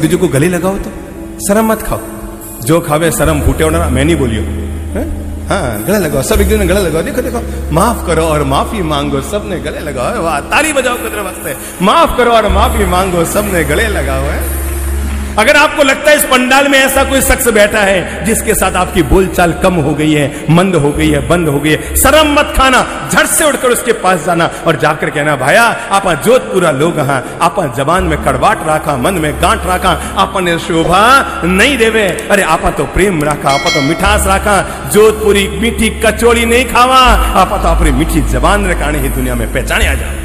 एक दूसरे को गले लगाओ तो शर्म मत खाओ, जो खावे शर्म फूटे और मैं नहीं बोलियो, हाँ गले लगाओ, सब एक दूसरे गले लगाओ, देखो देखो माफ करो और माफी मांगो, सबने गले लगाओ, वाह ताली बजाओ कितने वास्ते, माफ करो और माफी मांगो, सबने गले लगाओ है। अगर आपको लगता है इस पंडाल में ऐसा कोई शख्स बैठा है जिसके साथ आपकी बोलचाल कम हो गई है, मंद हो गई है, बंद हो गई है, शर्म मत खाना, झट से उठकर उसके पास जाना और जाकर कहना, भाया आपा जोधपुरा लोग हाँ, आपा जबान में कड़वाट रखा, मन में गांठ रखा, आपा ने शोभा नहीं देवे, अरे आपा तो प्रेम रखा, आपा तो मिठास रखा, जोधपुरी मीठी कचौड़ी नहीं खावा, आपा तो अपनी मीठी जबान रखाने ही दुनिया में पहचाने आ जाओ।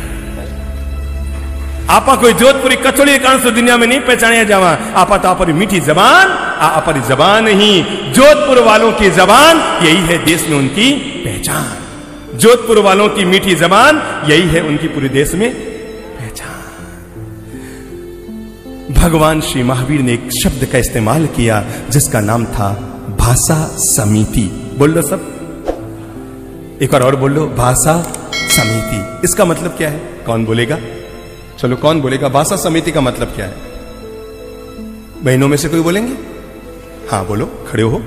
आपा कोई जोधपुरी कचौड़ी के कारण से दुनिया में नहीं पहचाने जावा, आपा तो अपनी मीठी जबान, अपनी जबान ही जोधपुर वालों की जबान, यही है देश में उनकी पहचान। जोधपुर वालों की मीठी जबान यही है उनकी पूरे देश में पहचान। भगवान श्री महावीर ने एक शब्द का इस्तेमाल किया जिसका नाम था भाषा समिति। बोल लो सब, एक और बोल लो, भाषा समिति। इसका मतलब क्या है? कौन बोलेगा? चलो कौन बोलेगा? भाषा समिति का मतलब क्या है? बहनों में से कोई बोलेंगे? हाँ बोलो, खड़े हो।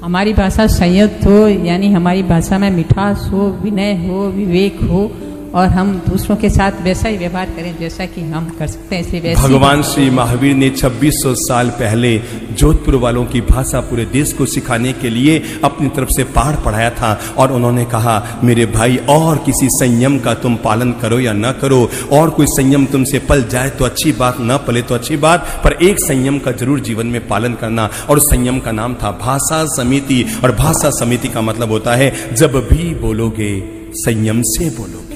हमारी भाषा संयुक्त हो, यानी हमारी भाषा में मिठास हो, विनय हो, विवेक हो, और हम दूसरों के साथ वैसा ही व्यवहार करें जैसा कि हम कर सकते हैं, वैसे भगवान श्री महावीर ने 2600 साल पहले जोधपुर वालों की भाषा पूरे देश को सिखाने के लिए अपनी तरफ से पाठ पढ़ाया था और उन्होंने कहा, मेरे भाई और किसी संयम का तुम पालन करो या न करो, और कोई संयम तुमसे पल जाए तो अच्छी बात, न पले तो अच्छी बात, पर एक संयम का जरूर जीवन में पालन करना। और संयम का नाम था भाषा समिति। और भाषा समिति का मतलब होता है जब भी बोलोगे संयम से बोलोगे।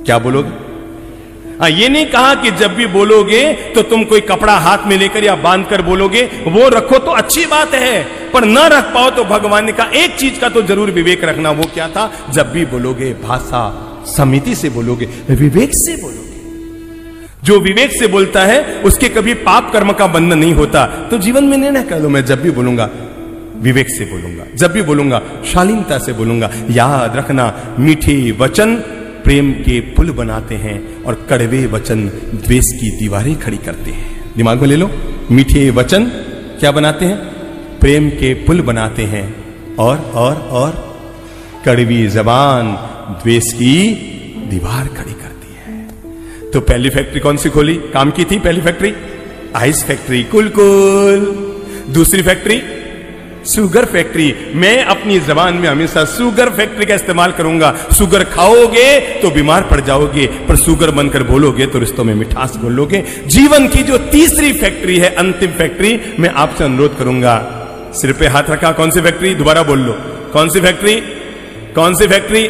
क्या बोलोगे? ये नहीं कहा कि जब भी बोलोगे तो तुम कोई कपड़ा हाथ में लेकर या बांध कर बोलोगे, वो रखो तो अच्छी बात है, पर न रख पाओ तो भगवान ने कहा एक चीज का तो जरूर विवेक रखना। वो क्या था? जब भी बोलोगे भाषा समिति से बोलोगे, विवेक से बोलोगे। जो विवेक से बोलता है उसके कभी पाप कर्म का बंधन नहीं होता। तो जीवन में निर्णय कर लो, मैं जब भी बोलूंगा विवेक से बोलूंगा, जब भी बोलूंगा शालीनता से बोलूंगा। याद रखना, मीठे वचन प्रेम के पुल बनाते हैं और कड़वे वचन द्वेष की दीवारें खड़ी करते हैं। दिमाग में ले लो, मीठे वचन क्या बनाते हैं? प्रेम के पुल बनाते हैं, और कड़वी जबान द्वेष की दीवार खड़ी करती है। तो पहली फैक्ट्री कौन सी खोली, काम की थी? पहली फैक्ट्री आइस फैक्ट्री, कुल। दूसरी फैक्ट्री शुगर फैक्ट्री। मैं अपनी जबान में हमेशा शुगर फैक्ट्री का इस्तेमाल करूंगा। शुगर खाओगे तो बीमार पड़ जाओगे, पर शुगर बनकर बोलोगे तो रिश्तों में मिठास बोलोगे। जीवन की जो तीसरी फैक्ट्री है, अंतिम फैक्ट्री, मैं आपसे अनुरोध करूंगा, सिर पे हाथ रखा। कौन सी फैक्ट्री? दोबारा बोल लो, कौन सी फैक्ट्री? कौन सी फैक्ट्री?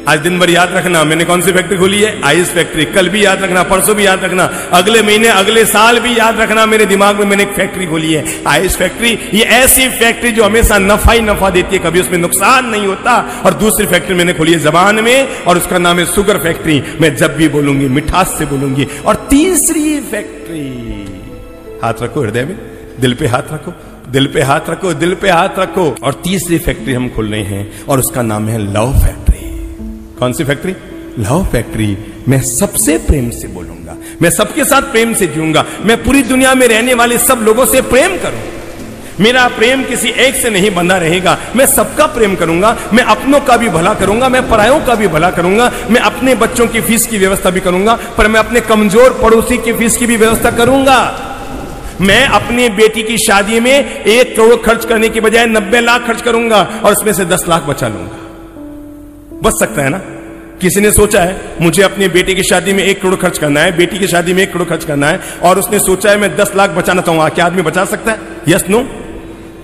आज दिन भर याद रखना, मैंने कौन सी फैक्ट्री खोली है? Ice factory. कल भी याद रखना, परसों भी याद रखना, अगले महीने, अगले साल भी याद रखना। मेरे दिमाग में मैंने एक फैक्ट्री खोली है, आइस फैक्ट्री। ये ऐसी फैक्ट्री जो हमेशा नफा ही नफा देती है, कभी उसमें नुकसान नहीं होता। और दूसरी फैक्ट्री मैंने खोली है जबान में, और उसका नाम है शुगर फैक्ट्री। मैं जब भी बोलूंगी मिठास से बोलूंगी। और तीसरी फैक्ट्री, हाथ रखो हृदय में, दिल पे हाथ रखो, दिल पे हाथ रखो, दिल पे हाथ रखो। और तीसरी फैक्ट्री हम खोल रहे हैं और उसका नाम है लव फैक्ट्री। कौन सी फैक्ट्री? Love factory. मैं सबसे प्रेम से बोलूंगा, मैं सबके साथ प्रेम से जीऊंगा, मैं पूरी दुनिया में रहने वाले सब लोगों से प्रेम करूंगा। मेरा प्रेम किसी एक से नहीं बंधा रहेगा, मैं सबका प्रेम करूंगा, मैं अपनों का भी भला करूंगा, मैं परायों का भी भला करूंगा, मैं अपने बच्चों की फीस की व्यवस्था भी करूंगा, पर मैं अपने कमजोर पड़ोसी की फीस की भी व्यवस्था करूंगा। मैं अपनी बेटी की शादी में 1 करोड़ खर्च करने की बजाय 90 लाख खर्च करूंगा और उसमें से 10 लाख बचा लूंगा। बच सकता है ना? किसी ने सोचा है मुझे अपनी बेटी की शादी में 1 करोड़ खर्च करना है, बेटी की शादी में 1 करोड़ खर्च करना है, और उसने सोचा है मैं 10 लाख बचाना चाहूंगा। क्या आदमी बचा सकता है? Yes no?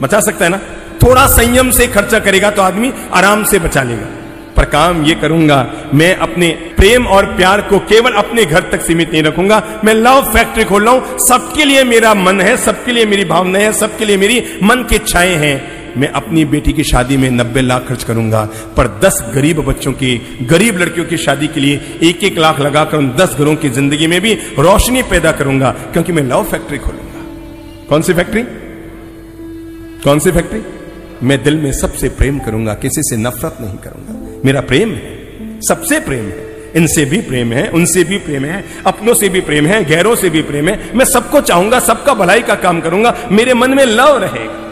बचा सकता है ना? थोड़ा संयम से खर्चा करेगा तो आदमी आराम से बचा लेगा। पर काम ये करूंगा, मैं अपने प्रेम और प्यार को केवल अपने घर तक सीमित नहीं रखूंगा। मैं लव फैक्ट्री खोल रहा हूं, सबके लिए मेरा मन है, सबके लिए मेरी भावनाएं हैं, सबके लिए मेरी मन की इच्छाएं हैं। मैं अपनी बेटी की शादी में 90 लाख खर्च करूंगा, पर 10 गरीब बच्चों की, गरीब लड़कियों की शादी के लिए 1-1 लाख लगाकर उन 10 घरों की जिंदगी में भी रोशनी पैदा करूंगा, क्योंकि मैं लव फैक्ट्री खोलूंगा। कौन सी फैक्ट्री? कौन सी फैक्ट्री? मैं दिल में सबसे प्रेम करूंगा, किसी से नफरत नहीं करूंगा। मेरा प्रेम है, सबसे प्रेम है, इनसे भी प्रेम है, उनसे भी प्रेम है, अपनों से भी प्रेम है, गैरों से भी प्रेम है। मैं सबको चाहूंगा, सबका भलाई का काम करूंगा। मेरे मन में लव रहेगा।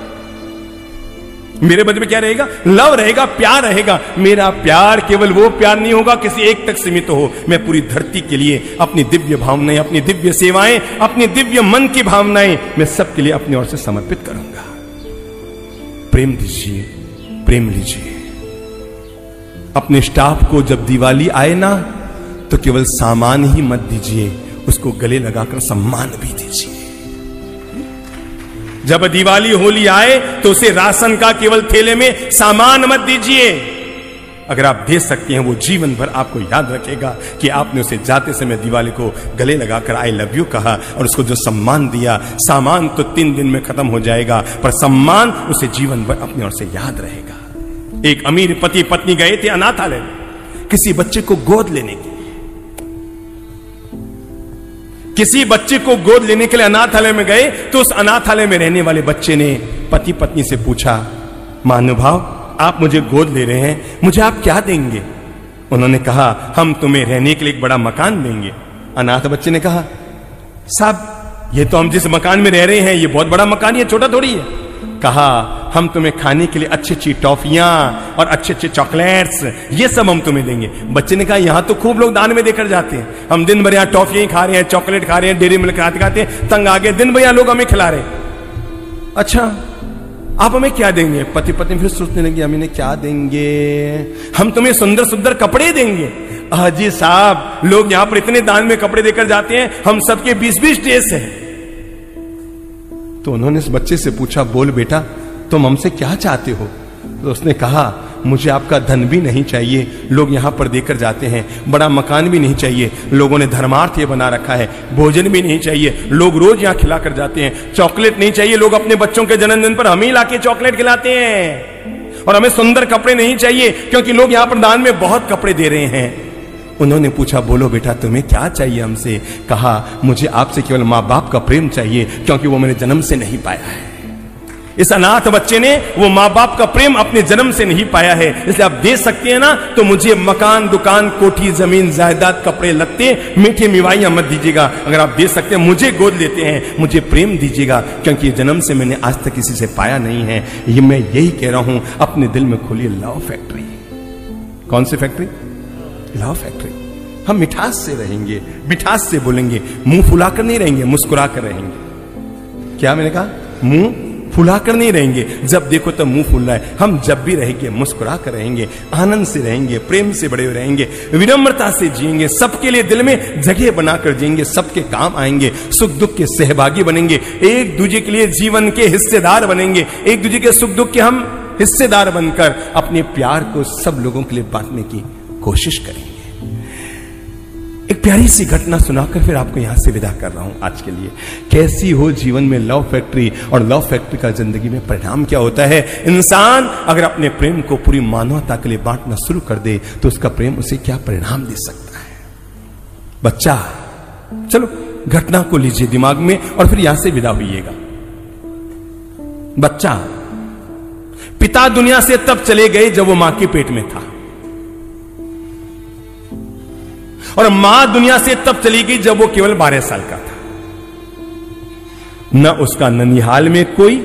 मेरे मन में क्या रहेगा? लव रहेगा, प्यार रहेगा। मेरा प्यार केवल वो प्यार नहीं होगा किसी एक तक सीमित हो। मैं पूरी धरती के लिए अपनी दिव्य भावनाएं, अपनी दिव्य सेवाएं, अपनी दिव्य मन की भावनाएं मैं सबके लिए अपनी ओर से समर्पित करूंगा। प्रेम दीजिए, प्रेम लीजिए। अपने स्टाफ को जब दिवाली आए ना, तो केवल सामान ही मत दीजिए, उसको गले लगाकर सम्मान भी दीजिए। जब दिवाली होली आए तो उसे राशन का केवल थैले में सामान मत दीजिए। अगर आप दे सकते हैं, वो जीवन भर आपको याद रखेगा कि आपने उसे जाते समय दिवाली को गले लगाकर आई लव यू कहा और उसको जो सम्मान दिया। सामान तो 3 दिन में खत्म हो जाएगा, पर सम्मान उसे जीवन भर अपनी ओर से याद रहेगा। एक अमीर पति पत्नी गए थे अनाथालय में किसी बच्चे को गोद लेने के लिए। किसी बच्चे को गोद लेने के लिए अनाथालय में गए तो उस अनाथालय में रहने वाले बच्चे ने पति पत्नी से पूछा, महानुभाव, आप मुझे गोद ले रहे हैं, मुझे आप क्या देंगे? उन्होंने कहा, हम तुम्हें रहने के लिए एक बड़ा मकान देंगे। अनाथ बच्चे ने कहा, साहब, ये तो हम जिस मकान में रह रहे हैं ये बहुत बड़ा मकान है, छोटा थोड़ी है। कहा, हम तुम्हें खाने के लिए अच्छी अच्छी टॉफियां और अच्छे अच्छे चॉकलेट्स, ये सब हम तुम्हें देंगे। बच्चे ने कहा, यहां तो खूब लोग दान में देकर जाते हैं, हम दिन भर यहां टॉफियां खा रहे हैं, चॉकलेट खा रहे हैं, डेयरी मिल्क खाते खाते तंग आ गए, दिन भर यहां लोग हमें खिला रहे हैं। अच्छा, आप हमें क्या देंगे? पति पत्नी फिर सोचने लगे, हम इन्हें क्या देंगे? हम तुम्हें सुंदर सुंदर कपड़े देंगे। हाजी साहब, लोग यहां पर इतने दान में कपड़े देकर जाते हैं, हम सबके 20-20 ड्रेस हैं। तो उन्होंने इस बच्चे से पूछा, बोल बेटा, तुम हमसे क्या चाहते हो? तो उसने कहा, मुझे आपका धन भी नहीं चाहिए, लोग यहां पर देकर जाते हैं, बड़ा मकान भी नहीं चाहिए, लोगों ने धर्मार्थ ये बना रखा है, भोजन भी नहीं चाहिए, लोग रोज यहां खिलाकर जाते हैं, चॉकलेट नहीं चाहिए, लोग अपने बच्चों के जन्मदिन पर हम ही लाके चॉकलेट खिलाते हैं, और हमें सुंदर कपड़े नहीं चाहिए क्योंकि लोग यहां पर दान में बहुत कपड़े दे रहे हैं। उन्होंने पूछा, बोलो बेटा, तुम्हें क्या चाहिए हमसे? कहा, मुझे आपसे केवल माँ बाप का प्रेम चाहिए क्योंकि वो मैंने जन्म से नहीं पाया है। इस अनाथ बच्चे ने वो माँ बाप का प्रेम अपने जन्म से नहीं पाया है, इसलिए आप दे सकते हैं ना, तो मुझे मकान, दुकान, कोठी, जमीन, जायदाद, कपड़े, लत्ते, मीठे मिवाइयां मत दीजिएगा। अगर आप दे सकते हैं, मुझे गोद लेते हैं, मुझे प्रेम दीजिएगा क्योंकि जन्म से मैंने आज तक किसी से पाया नहीं है। ये मैं यही कह रहा हूं, अपने दिल में खोलिए लव फैक्ट्री। कौन सी फैक्ट्री? Love factory. हम मिठास से रहेंगे, मिठास से बोलेंगे, मुंह फुलाकर नहीं रहेंगे, मुस्कुरा कर रहेंगे। क्या मैंने कहा? मुंह फुलाकर नहीं रहेंगे, जब देखो तब मुंह फुल रहा है। हम जब भी रहेंगे मुस्कुरा कर रहेंगे, आनंद से रहेंगे, प्रेम से बड़े रहेंगे, विनम्रता से जिएंगे, सबके लिए दिल में जगह बनाकर जिएंगे, सबके काम आएंगे, सुख दुख के सहभागी बनेंगे, एक दूसरे के लिए जीवन के हिस्सेदार बनेंगे, एक दूसरे के सुख दुख के हम हिस्सेदार बनकर अपने प्यार को सब लोगों के लिए बांटने की कोशिश करेंगे। एक प्यारी सी घटना सुनाकर फिर आपको यहां से विदा कर रहा हूं आज के लिए। कैसी हो जीवन में लव फैक्ट्री, और लव फैक्ट्री का जिंदगी में परिणाम क्या होता है? इंसान अगर अपने प्रेम को पूरी मानवता के लिए बांटना शुरू कर दे तो उसका प्रेम उसे क्या परिणाम दे सकता है। बच्चा, चलो घटना को लीजिए दिमाग में और फिर यहां से विदा होइएगा। बच्चा, पिता दुनिया से तब चले गए जब वो मां के पेट में था, और मां दुनिया से तब चली गई जब वो केवल 12 साल का था। न उसका ननिहाल में कोई,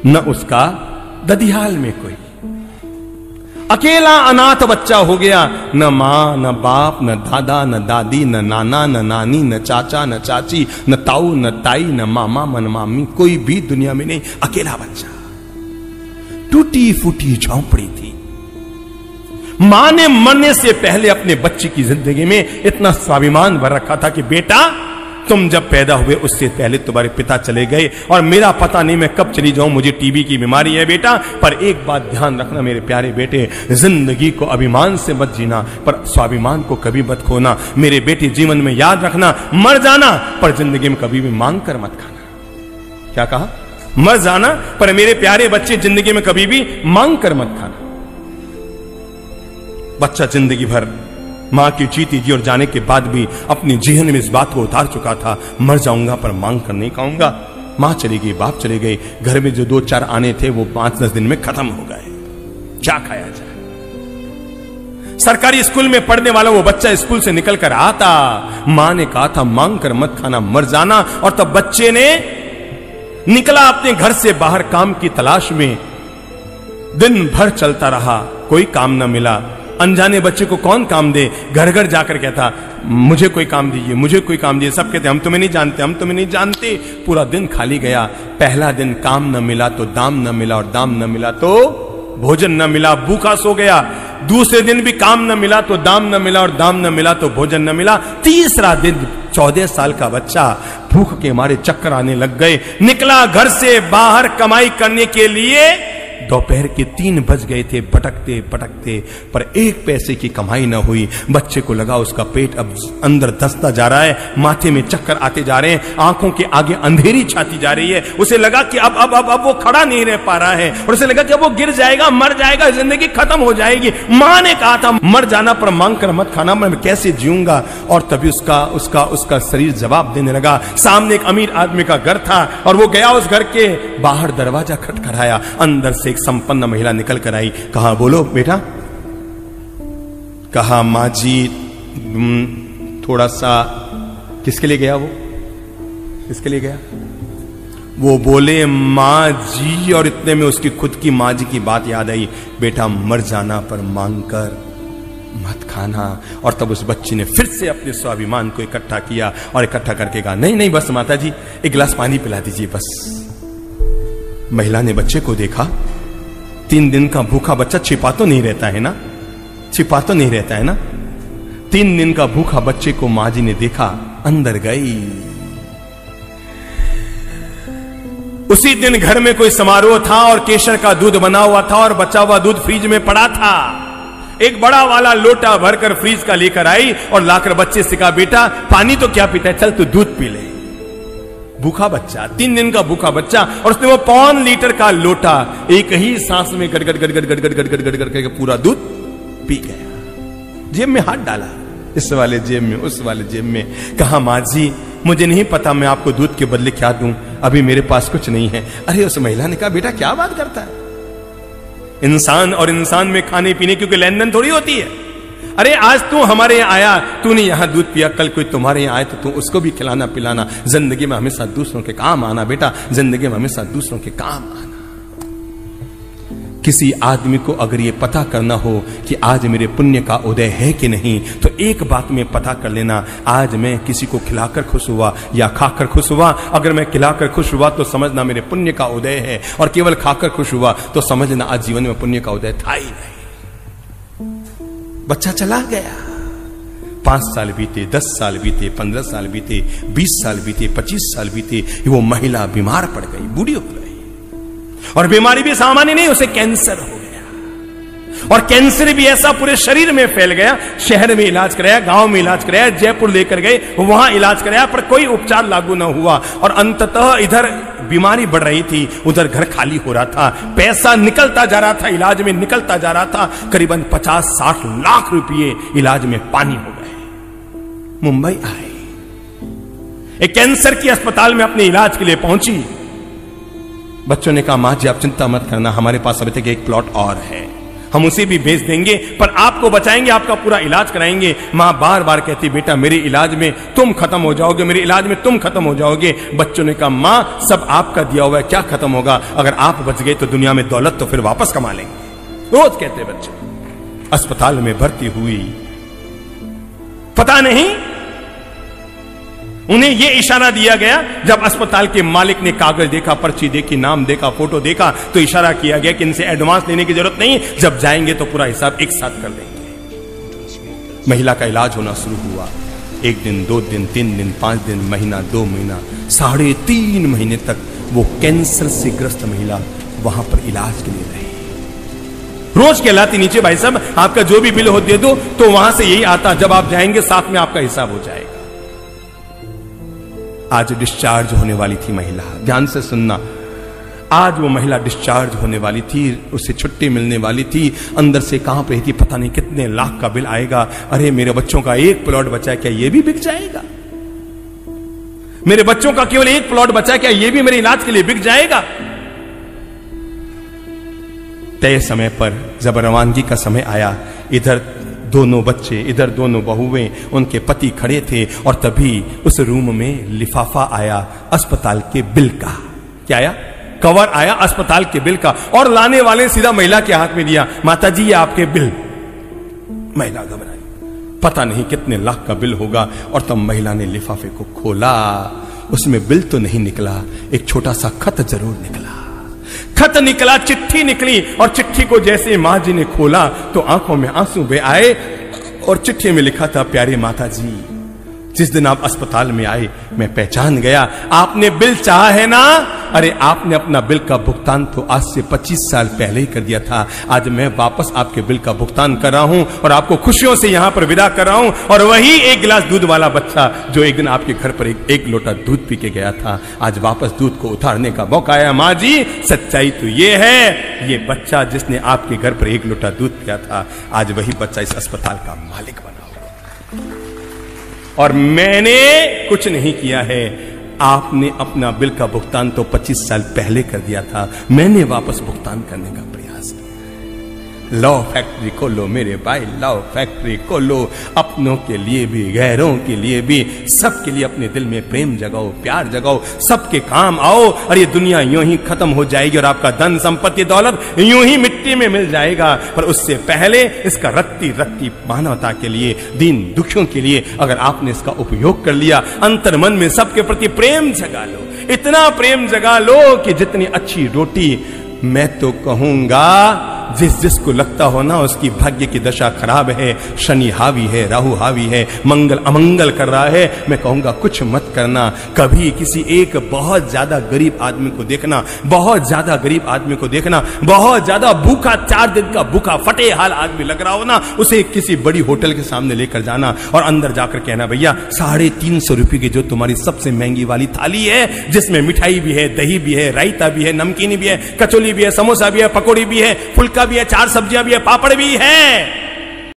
न उसका ददिहाल में कोई, अकेला अनाथ बच्चा हो गया। न मां, न बाप, न दादा, न दादी, न नाना, न नानी, न चाचा, न चाची, न ताऊ, न ताई, न मामा, न मामी, कोई भी दुनिया में नहीं, अकेला बच्चा। टूटी फूटी झोंपड़ी थी। मां ने मरने से पहले अपने बच्चे की जिंदगी में इतना स्वाभिमान भर रखा था कि बेटा, तुम जब पैदा हुए उससे पहले तुम्हारे पिता चले गए, और मेरा पता नहीं मैं कब चली जाऊं, मुझे टीबी की बीमारी है बेटा, पर एक बात ध्यान रखना मेरे प्यारे बेटे, जिंदगी को अभिमान से मत जीना, पर स्वाभिमान को कभी मत खोना। मेरे बेटे, जीवन में याद रखना, मर जाना पर जिंदगी में कभी भी मांग कर मत खाना। क्या कहा? मर जाना पर मेरे प्यारे बच्चे, जिंदगी में कभी भी मांग कर मत खाना। बच्चा जिंदगी भर मां की जीती जी और जाने के बाद भी अपनी जेहन में इस बात को उतार चुका था, मर जाऊंगा पर मांग कर नहीं खाऊंगा। मां चली गई, बाप चले गए, घर में जो 2-4 आने थे वो 5-10 दिन में खत्म हो गए। क्या खाया जाए? सरकारी स्कूल में पढ़ने वाला वो बच्चा स्कूल से निकल कर आता, मां ने कहा था मांग कर मत खाना मर जाना, और तब बच्चे ने निकला अपने घर से बाहर काम की तलाश में। दिन भर चलता रहा, कोई काम न मिला। अनजाने बच्चे को कौन काम दे? घर घर जाकर कहता मुझे कोई काम दीजिए, मुझे कोई काम दीजिए। सब कहते हम तुम्हें नहीं जानते, हम तुम्हें नहीं जानते। पूरा दिन खाली गया। पहला दिन काम न मिला तो दाम न मिला, और दाम न मिला तो भोजन न मिला, भूखा सो गया। दूसरे दिन भी काम न मिला तो दाम न मिला, और दाम न मिला तो भोजन न मिला। तीसरा दिन 14 साल का बच्चा भूख के मारे चक्कर आने लग गए, निकला घर से बाहर कमाई करने के लिए। दोपहर के 3 बज गए थे, भटकते भटकते, पर 1 पैसे की कमाई ना हुई। बच्चे को लगा उसका पेट अब अंदर धंसता जा रहा है, माथे में चक्कर आते जा रहे हैं, आंखों के आगे अंधेरी छाती जा रही है। उसे लगा कि अब वो खड़ा नहीं रह पा रहा है, और उसे लगा कि अब वो गिर जाएगा, मर जाएगा, जिंदगी खत्म हो जाएगी। मां ने कहा था मर जाना पर मांग कर मत खाना, मैं कैसे जीऊंगा। और तभी उसका शरीर जवाब देने लगा। सामने एक अमीर आदमी का घर था, और वो गया उस घर के बाहर, दरवाजा खटखटाया। अंदर से एक संपन्न महिला निकल कर आई। कहा बोलो बेटा। कहा मां जी थोड़ा सा। किसके लिए गया वो? किसके लिए गया? वो बोले मां जी, और इतने में उसकी खुद की मां जी की बात याद आई। बेटा मर जाना पर मांग कर मत खाना। और तब उस बच्ची ने फिर से अपने स्वाभिमान को इकट्ठा किया, और इकट्ठा करके कहा नहीं नहीं बस माता जी 1 गिलास पानी पिला दीजिए बस। महिला ने बच्चे को देखा। 3 दिन का भूखा बच्चा छिपा तो नहीं रहता है ना, छिपा तो नहीं रहता है ना। 3 दिन का भूखा बच्चे को मां जी ने देखा, अंदर गई। उसी दिन घर में कोई समारोह था, और केसर का दूध बना हुआ था, और बचा हुआ दूध फ्रिज में पड़ा था। एक बड़ा वाला लोटा भरकर फ्रिज का लेकर आई, और लाकर बच्चे से कहा बेटा पानी तो क्या पीता है, चल तू दूध पी ले। भूखा बच्चा, 3 दिन का भूखा बच्चा, और उसने वो 1.5 लीटर का लोटा एक ही सांस में गड़गड़ गड़गड़ गड़गड़ गड़गड़ गड़गड़ करके पूरा दूध पी गया। जेब में हाथ डाला, इस वाले जेब में, उस वाले जेब में। कहा मां जी मुझे नहीं पता मैं आपको दूध के बदले क्या दूं, अभी मेरे पास कुछ नहीं है। अरे उस महिला ने कहा बेटा क्या बात करता है, इंसान और इंसान में खाने पीने की कोई लेन देन थोड़ी होती है। अरे आज तू हमारे यहाँ आया, तूने यहाँ दूध पिया, कल कोई तुम्हारे यहाँ आए तो तू उसको भी खिलाना पिलाना। जिंदगी में हमेशा दूसरों के काम आना बेटा, जिंदगी में हमेशा दूसरों के काम आना। किसी आदमी को अगर ये पता करना हो कि आज मेरे पुण्य का उदय है कि नहीं, तो एक बात में पता कर लेना, आज मैं किसी को खिलाकर खुश हुआ या खाकर खुश हुआ। अगर मैं खिलाकर खुश हुआ तो समझना मेरे पुण्य का उदय है, और केवल खाकर खुश हुआ तो समझना आज जीवन में पुण्य का उदय था ही नहीं। बच्चा चला गया। 5 साल बीते, 10 साल बीते, 15 साल बीते, 20 साल बीते, 25 साल बीते। वो महिला बीमार पड़ गई, बूढ़ी हो गई, और बीमारी भी सामान्य नहीं, उसे कैंसर हो गया। और कैंसर भी ऐसा पूरे शरीर में फैल गया। शहर में इलाज कराया, गांव में इलाज कराया, जयपुर लेकर गए, वहां इलाज कराया, पर कोई उपचार लागू न हुआ। और अंततः इधर बीमारी बढ़ रही थी, उधर घर खाली हो रहा था, पैसा निकलता जा रहा था, इलाज में निकलता जा रहा था। करीबन 50-60 लाख रुपए इलाज में पानी हो गए। मुंबई आए, एक कैंसर की अस्पताल में अपने इलाज के लिए पहुंची। बच्चों ने कहा मां जी आप चिंता मत करना, हमारे पास अभी तक एक प्लॉट और है, हम उसे भी बेच देंगे, पर आपको बचाएंगे, आपका पूरा इलाज कराएंगे। मां बार बार कहती बेटा मेरे इलाज में तुम खत्म हो जाओगे, मेरे इलाज में तुम खत्म हो जाओगे। बच्चों ने कहा मां सब आपका दिया हुआ है, क्या खत्म होगा, अगर आप बच गए तो दुनिया में दौलत तो फिर वापस कमा लेंगे। रोज कहते बच्चे। अस्पताल में भर्ती हुई, पता नहीं उन्हें यह इशारा दिया गया, जब अस्पताल के मालिक ने कागज देखा, पर्ची देखी, नाम देखा, फोटो देखा, तो इशारा किया गया कि इनसे एडवांस लेने की जरूरत नहीं, जब जाएंगे तो पूरा हिसाब एक साथ कर देंगे। महिला का इलाज होना शुरू हुआ। 1 दिन, 2 दिन, 3 दिन, 5 दिन, महीना, 2 महीना, 3.5 महीने तक वो कैंसर से ग्रस्त महिला वहां पर इलाज के लिए रही। रोज कहलाती नीचे भाई साहब आपका जो भी बिल हो दे दो, तो वहां से यही आता, जब आप जाएंगे साथ में आपका हिसाब हो जाएगा। आज डिस्चार्ज होने वाली थी महिला, ध्यान से सुनना, आज वो महिला डिस्चार्ज होने वाली थी, उसे छुट्टी मिलने वाली थी। अंदर से कांप रही थी, पता नहीं कितने लाख का बिल आएगा। अरे मेरे बच्चों का एक प्लॉट बचा है, क्या ये भी बिक जाएगा? मेरे बच्चों का केवल एक प्लॉट बचा है, क्या ये भी मेरे इलाज के लिए बिक जाएगा? तय समय पर जब रवानगी का समय आया, इधर दोनों बच्चे, इधर दोनों बहुएं, उनके पति खड़े थे और तभी उस रूम में लिफाफा आया अस्पताल के बिल का। क्या आया? कवर आया अस्पताल के बिल का, और लाने वाले सीधा महिला के हाथ में दिया। माता जी ये आपके बिल। महिला घबराई, पता नहीं कितने लाख का बिल होगा। और तब महिला ने लिफाफे को खोला, उसमें बिल तो नहीं निकला, एक छोटा सा खत जरूर निकला। खत निकला, चिट्ठी निकली, और चिट्ठी को जैसे मां जी ने खोला तो आंखों में आंसू बह आए। और चिट्ठी में लिखा था, प्यारे माता जी, जिस दिन आप अस्पताल में आए मैं पहचान गया, आपने बिल चाहा है ना? अरे आपने अपना बिल का भुगतान तो आज से 25 साल पहले ही कर दिया था। आज मैं वापस आपके बिल का भुगतान कर रहा हूं और आपको खुशियों से यहां पर विदा कर रहा हूं। और वही एक गिलास दूध वाला बच्चा जो एक दिन आपके घर पर एक लोटा दूध पी के गया था, आज वापस दूध को उतारने का मौका आया। मां जी सच्चाई तो ये है, ये बच्चा जिसने आपके घर पर एक लोटा दूध पिया था, आज वही बच्चा इस अस्पताल का मालिक बना। और मैंने कुछ नहीं किया है, आपने अपना बिल का भुगतान तो 25 साल पहले कर दिया था, मैंने वापस भुगतान करने का प्रयास किया। लो फैक्ट्री खोलो मेरे भाई, लो फैक्ट्री खोलो, अपनों के लिए भी, गैरों के लिए भी, सबके लिए अपने दिल में प्रेम जगाओ, प्यार जगाओ, सबके काम आओ। और ये दुनिया यूं ही खत्म हो जाएगी और आपका धन संपत्ति दौलत यूं ही मिट्टी में मिल जाएगा। पर उससे पहले इसका रत्ती रत्ती मानवता के लिए, दीन दुखियों के लिए अगर आपने इसका उपयोग कर लिया, अंतर मन में सबके प्रति प्रेम जगा लो, इतना प्रेम जगा लो कि जितनी अच्छी रोटी, मैं तो कहूंगा जिसको लगता हो ना उसकी भाग्य की दशा खराब है, शनि हावी है, राहु हावी है, मंगल अमंगल कर रहा है, मैं कहूंगा कुछ मत करना। कभी किसी एक बहुत ज्यादा गरीब आदमी को देखना, बहुत ज्यादा गरीब आदमी को देखना, बहुत ज्यादा भूखा, 4 दिन का भूखा फटे हाल आदमी लग रहा हो ना, उसे किसी बड़ी होटल के सामने लेकर जाना और अंदर जाकर कहना, भैया 350 रुपए की जो तुम्हारी सबसे महंगी वाली थाली है, जिसमें मिठाई भी है, दही भी है, रायता भी है, नमकीनी भी है, कचौली भी है, समोसा भी है, पकौड़ी भी है, फुल्का भी है, 4 सब्जियां भी है, पापड़ भी है,